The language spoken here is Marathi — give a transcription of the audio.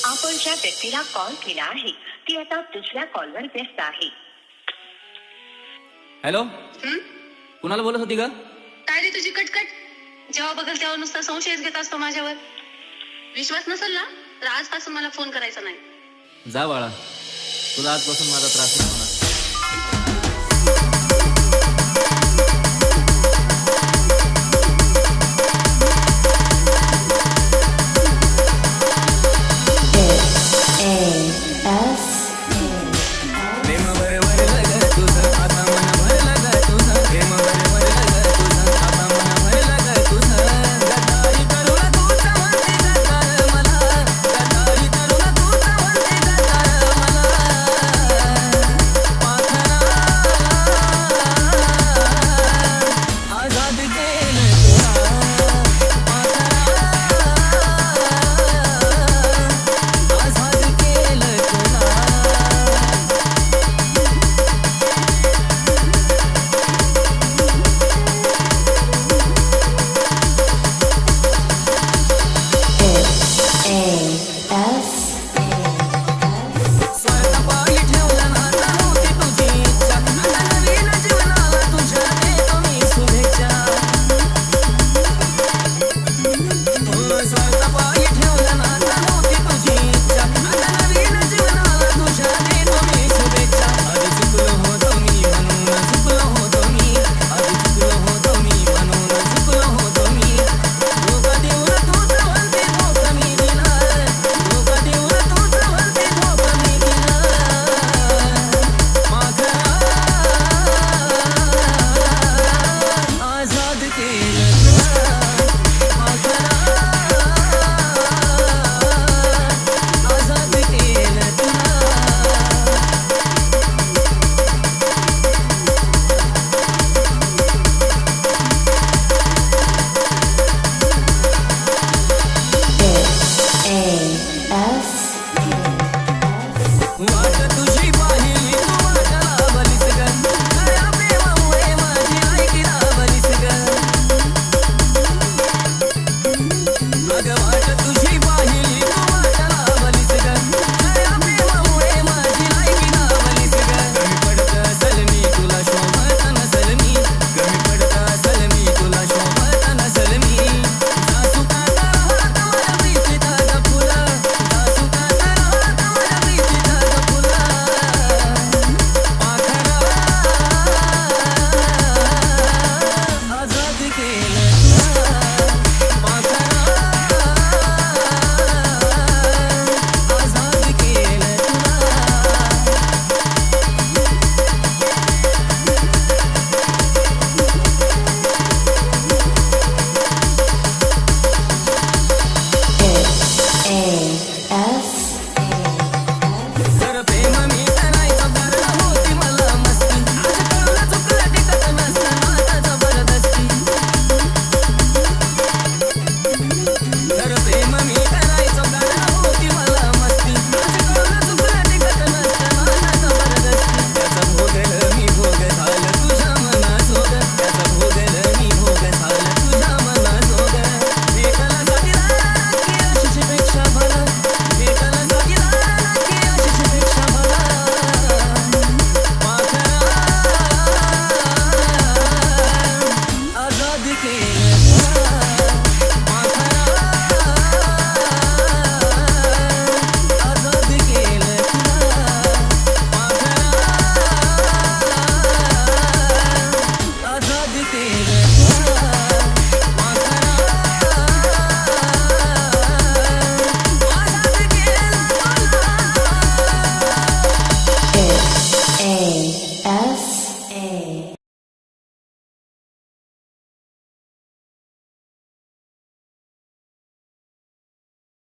आपण ज्या व्यक्तीला कॉल केला आहे ती आता दुसऱ्या कॉलवर व्यस्त आहे. हॅलो, कुणाला बोलत होती ग? काय रे तुझी कटकट? जेव्हा बघल तेव्हा नुसता संशयच घेत असतो माझ्यावर. विश्वास नसेल ना तर आजपासून मला फोन करायचा नाही. जा बाळा, तुला आजपासून माझा त्रास नाही होणार. A-S-A